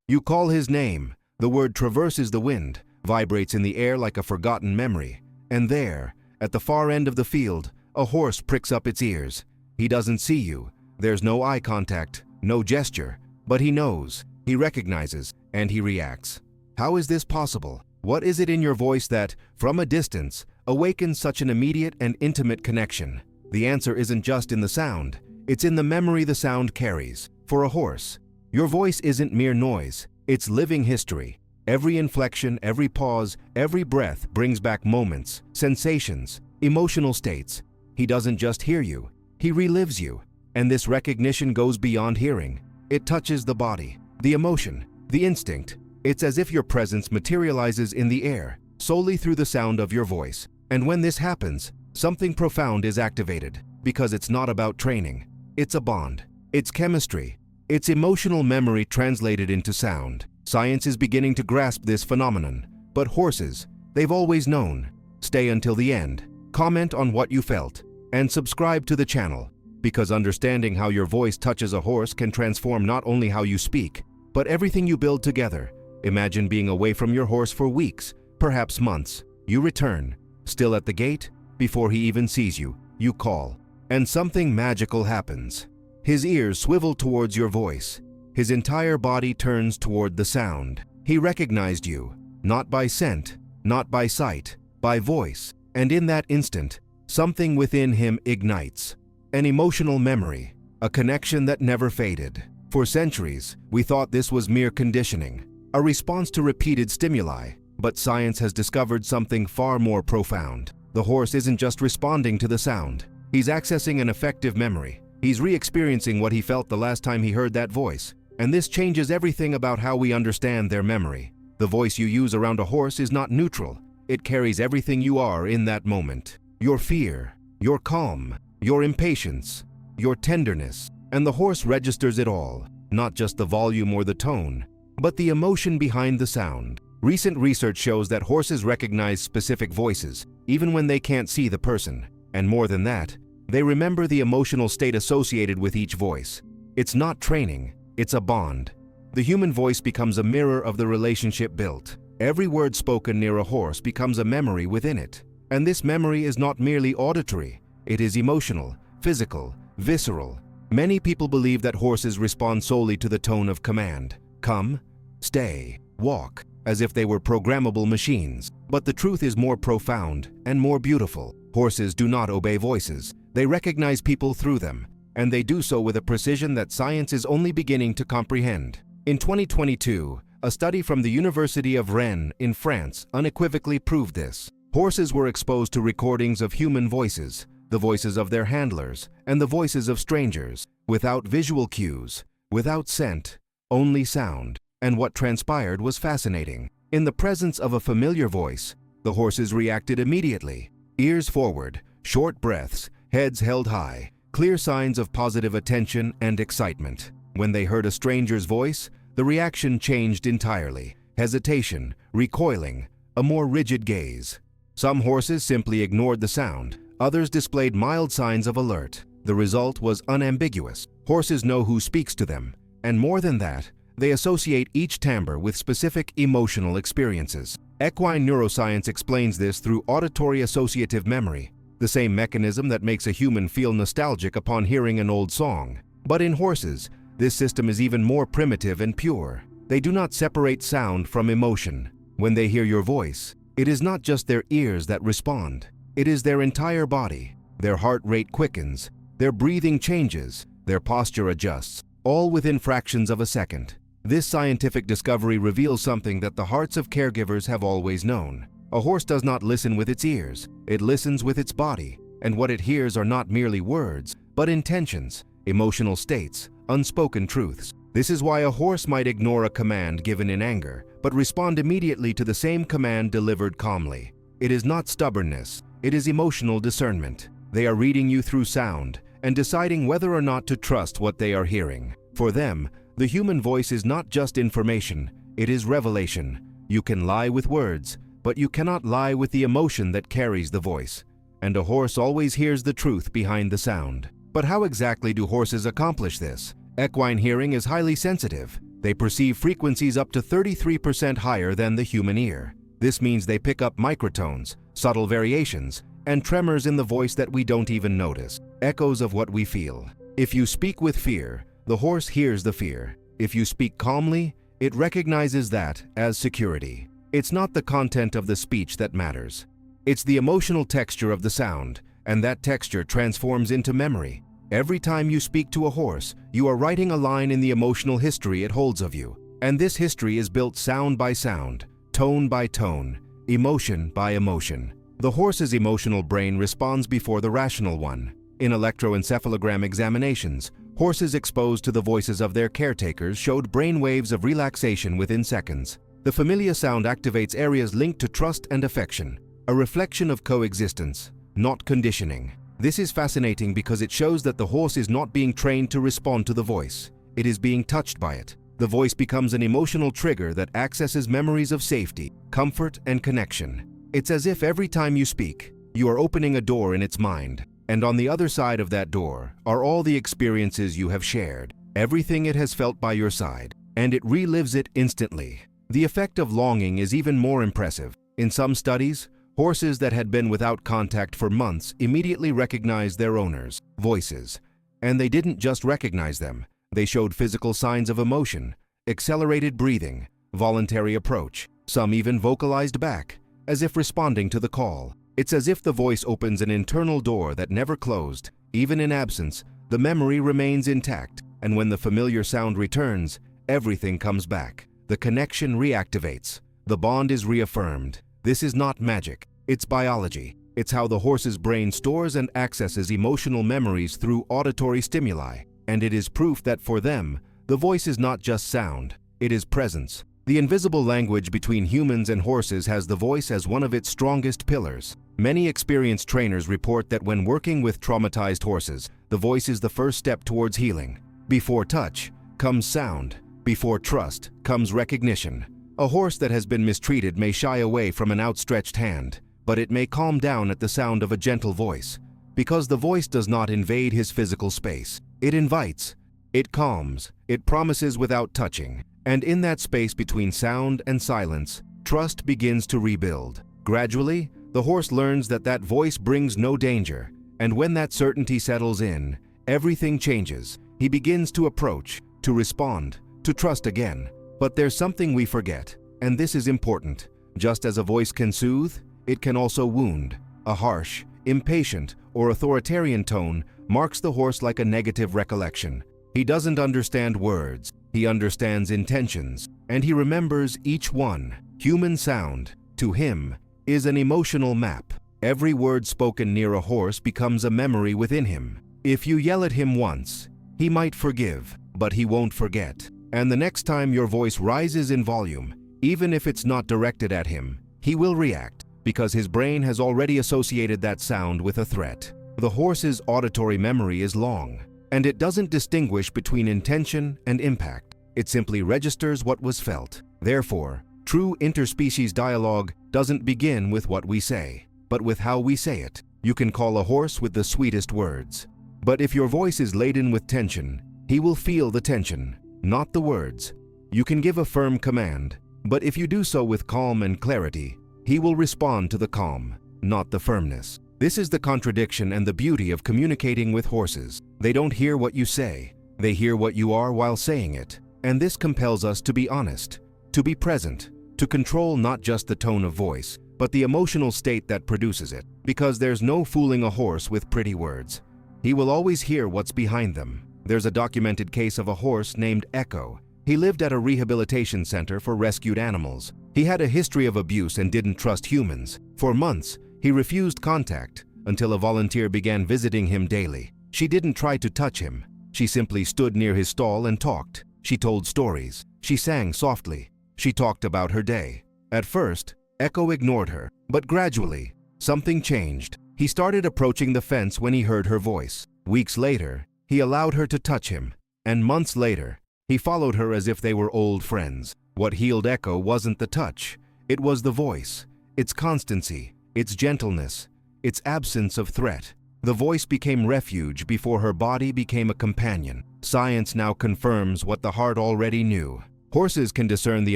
You call his name. The word traverses the wind, vibrates in the air like a forgotten memory. And there, at the far end of the field, a horse pricks up its ears. He doesn't see you. There's no eye contact, no gesture, but he knows, he recognizes, and he reacts. How is this possible? What is it in your voice that, from a distance, awakens such an immediate and intimate connection? The answer isn't just in the sound, it's in the memory the sound carries. For a horse, your voice isn't mere noise, it's living history. Every inflection, every pause, every breath brings back moments, sensations, emotional states. He doesn't just hear you, he relives you. And this recognition goes beyond hearing. It touches the body, the emotion, the instinct. It's as if your presence materializes in the air, solely through the sound of your voice. And when this happens, something profound is activated, because it's not about training. It's a bond. It's chemistry. It's emotional memory translated into sound. Science is beginning to grasp this phenomenon. But horses, they've always known. Stay until the end, comment on what you felt, and subscribe to the channel, because understanding how your voice touches a horse can transform not only how you speak, but everything you build together. Imagine being away from your horse for weeks, perhaps months. You return, still at the gate. Before he even sees you, you call, and something magical happens. His ears swivel towards your voice. His entire body turns toward the sound. He recognized you, not by scent, not by sight, by voice. And in that instant, something within him ignites. An emotional memory, a connection that never faded. For centuries, we thought this was mere conditioning, a response to repeated stimuli. But science has discovered something far more profound. The horse isn't just responding to the sound. He's accessing an effective memory. He's re-experiencing what he felt the last time he heard that voice. And this changes everything about how we understand their memory. The voice you use around a horse is not neutral. It carries everything you are in that moment. Your fear, your calm, your impatience, your tenderness. And the horse registers it all, not just the volume or the tone, but the emotion behind the sound. Recent research shows that horses recognize specific voices, even when they can't see the person. And more than that, they remember the emotional state associated with each voice. It's not training, it's a bond. The human voice becomes a mirror of the relationship built. Every word spoken near a horse becomes a memory within it. And this memory is not merely auditory, it is emotional, physical, visceral. Many people believe that horses respond solely to the tone of command. Come, stay, walk, as if they were programmable machines. But the truth is more profound and more beautiful. Horses do not obey voices. They recognize people through them, and they do so with a precision that science is only beginning to comprehend. In 2022, a study from the University of Rennes in France unequivocally proved this. Horses were exposed to recordings of human voices, the voices of their handlers, and the voices of strangers, without visual cues, without scent, only sound. And what transpired was fascinating. In the presence of a familiar voice, the horses reacted immediately. Ears forward, short breaths, heads held high, clear signs of positive attention and excitement. When they heard a stranger's voice, the reaction changed entirely. Hesitation, recoiling, a more rigid gaze. Some horses simply ignored the sound. Others displayed mild signs of alert. The result was unambiguous. Horses know who speaks to them, and more than that, they associate each timbre with specific emotional experiences. Equine neuroscience explains this through auditory associative memory, the same mechanism that makes a human feel nostalgic upon hearing an old song. But in horses, this system is even more primitive and pure. They do not separate sound from emotion. When they hear your voice, it is not just their ears that respond. It is their entire body. Their heart rate quickens, their breathing changes, their posture adjusts, all within fractions of a second. This scientific discovery reveals something that the hearts of caregivers have always known. A horse does not listen with its ears, it listens with its body, and what it hears are not merely words, but intentions, emotional states, unspoken truths. This is why a horse might ignore a command given in anger, but respond immediately to the same command delivered calmly. It is not stubbornness, it is emotional discernment. They are reading you through sound and deciding whether or not to trust what they are hearing. For them, the human voice is not just information, it is revelation. You can lie with words, but you cannot lie with the emotion that carries the voice. And a horse always hears the truth behind the sound. But how exactly do horses accomplish this? Equine hearing is highly sensitive. They perceive frequencies up to 33% higher than the human ear. This means they pick up microtones, subtle variations, and tremors in the voice that we don't even notice, echoes of what we feel. If you speak with fear, the horse hears the fear. If you speak calmly, it recognizes that as security. It's not the content of the speech that matters. It's the emotional texture of the sound, and that texture transforms into memory. Every time you speak to a horse, you are writing a line in the emotional history it holds of you. And this history is built sound by sound, tone by tone, emotion by emotion. The horse's emotional brain responds before the rational one. In electroencephalogram examinations, horses exposed to the voices of their caretakers showed brain waves of relaxation within seconds. The familiar sound activates areas linked to trust and affection, a reflection of coexistence, not conditioning. This is fascinating because it shows that the horse is not being trained to respond to the voice. It is being touched by it. The voice becomes an emotional trigger that accesses memories of safety, comfort, and connection. It's as if every time you speak, you are opening a door in its mind. And on the other side of that door are all the experiences you have shared, everything it has felt by your side, and it relives it instantly. The effect of longing is even more impressive. In some studies, horses that had been without contact for months immediately recognized their owners' voices. And they didn't just recognize them, they showed physical signs of emotion, accelerated breathing, voluntary approach. Some even vocalized back, as if responding to the call. It's as if the voice opens an internal door that never closed. Even in absence, the memory remains intact, and when the familiar sound returns, everything comes back. The connection reactivates. The bond is reaffirmed. This is not magic. It's biology. It's how the horse's brain stores and accesses emotional memories through auditory stimuli. And it is proof that for them, the voice is not just sound, it is presence. The invisible language between humans and horses has the voice as one of its strongest pillars. Many experienced trainers report that when working with traumatized horses, the voice is the first step towards healing. Before touch comes sound. Before trust comes recognition. A horse that has been mistreated may shy away from an outstretched hand, but it may calm down at the sound of a gentle voice. Because the voice does not invade his physical space. It invites. It calms. It promises without touching. And in that space between sound and silence, trust begins to rebuild. Gradually, the horse learns that that voice brings no danger. And when that certainty settles in, everything changes. He begins to approach, to respond, to trust again. But there's something we forget, and this is important. Just as a voice can soothe, it can also wound. A harsh, impatient, or authoritarian tone marks the horse like a negative recollection. He doesn't understand words. He understands intentions, and he remembers each one. Human sound, to him, is an emotional map. Every word spoken near a horse becomes a memory within him. If you yell at him once, he might forgive, but he won't forget. And the next time your voice rises in volume, even if it's not directed at him, he will react, because his brain has already associated that sound with a threat. The horse's auditory memory is long, and it doesn't distinguish between intention and impact. It simply registers what was felt. Therefore, true interspecies dialogue doesn't begin with what we say, but with how we say it. You can call a horse with the sweetest words, but if your voice is laden with tension, he will feel the tension, not the words. You can give a firm command, but if you do so with calm and clarity, he will respond to the calm, not the firmness. This is the contradiction and the beauty of communicating with horses. They don't hear what you say, they hear what you are while saying it. And this compels us to be honest, to be present, to control not just the tone of voice, but the emotional state that produces it. Because there's no fooling a horse with pretty words. He will always hear what's behind them. There's a documented case of a horse named Echo. He lived at a rehabilitation center for rescued animals. He had a history of abuse and didn't trust humans. For months, he refused contact until a volunteer began visiting him daily. She didn't try to touch him. She simply stood near his stall and talked. She told stories. She sang softly. She talked about her day. At first, Echo ignored her, but gradually, something changed. He started approaching the fence when he heard her voice. Weeks later, he allowed her to touch him, and months later, he followed her as if they were old friends. What healed Echo wasn't the touch, it was the voice, its constancy, its gentleness, its absence of threat. The voice became refuge before her body became a companion. Science now confirms what the heart already knew. Horses can discern the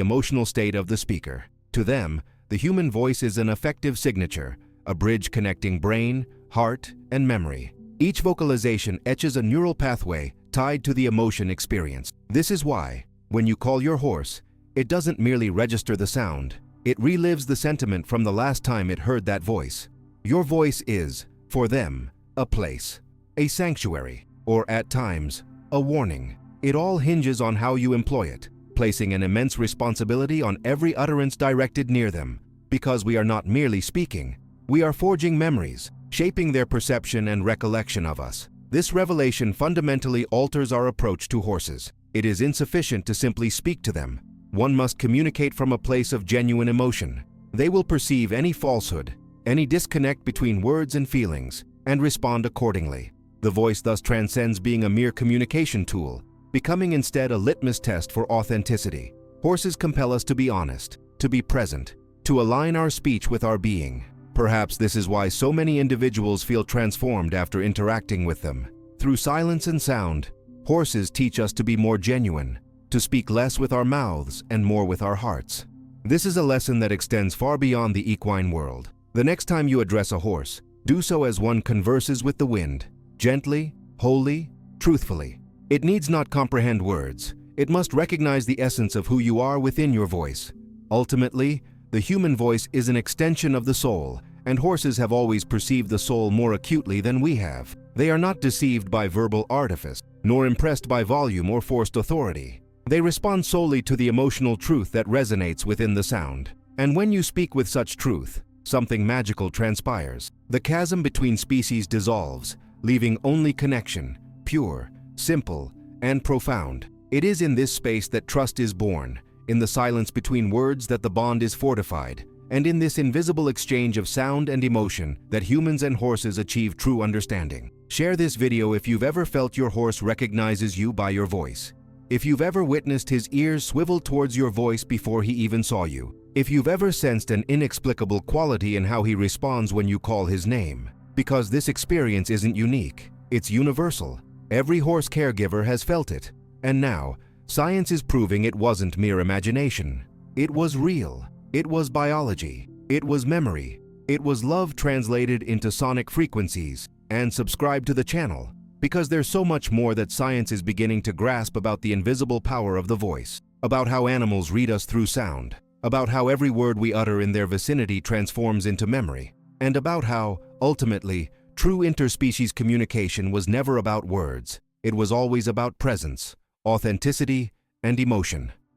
emotional state of the speaker. To them, the human voice is an effective signature, a bridge connecting brain, heart, and memory. Each vocalization etches a neural pathway tied to the emotion experienced. This is why, when you call your horse, it doesn't merely register the sound, it relives the sentiment from the last time it heard that voice. Your voice is, for them, a place, a sanctuary, or at times, a warning. It all hinges on how you employ it, placing an immense responsibility on every utterance directed near them. Because we are not merely speaking, we are forging memories, shaping their perception and recollection of us. This revelation fundamentally alters our approach to horses. It is insufficient to simply speak to them. One must communicate from a place of genuine emotion. They will perceive any falsehood, any disconnect between words and feelings, and respond accordingly. The voice thus transcends being a mere communication tool, becoming instead a litmus test for authenticity. Horses compel us to be honest, to be present, to align our speech with our being. Perhaps this is why so many individuals feel transformed after interacting with them. Through silence and sound, horses teach us to be more genuine, to speak less with our mouths and more with our hearts. This is a lesson that extends far beyond the equine world. The next time you address a horse, do so as one converses with the wind, gently, wholly, truthfully. It needs not comprehend words. It must recognize the essence of who you are within your voice. Ultimately, the human voice is an extension of the soul, and horses have always perceived the soul more acutely than we have. They are not deceived by verbal artifice, nor impressed by volume or forced authority. They respond solely to the emotional truth that resonates within the sound. And when you speak with such truth, something magical transpires. The chasm between species dissolves, leaving only connection, pure, simple, and profound. It is in this space that trust is born, in the silence between words that the bond is fortified, and in this invisible exchange of sound and emotion that humans and horses achieve true understanding. Share this video if you've ever felt your horse recognizes you by your voice. If you've ever witnessed his ears swivel towards your voice before he even saw you. If you've ever sensed an inexplicable quality in how he responds when you call his name. Because this experience isn't unique, it's universal. Every horse caregiver has felt it. And now, science is proving it wasn't mere imagination. It was real. It was biology. It was memory. It was love translated into sonic frequencies. And subscribe to the channel, because there's so much more that science is beginning to grasp about the invisible power of the voice, about how animals read us through sound, about how every word we utter in their vicinity transforms into memory, and about how, ultimately, true interspecies communication was never about words. It was always about presence, authenticity, and emotion.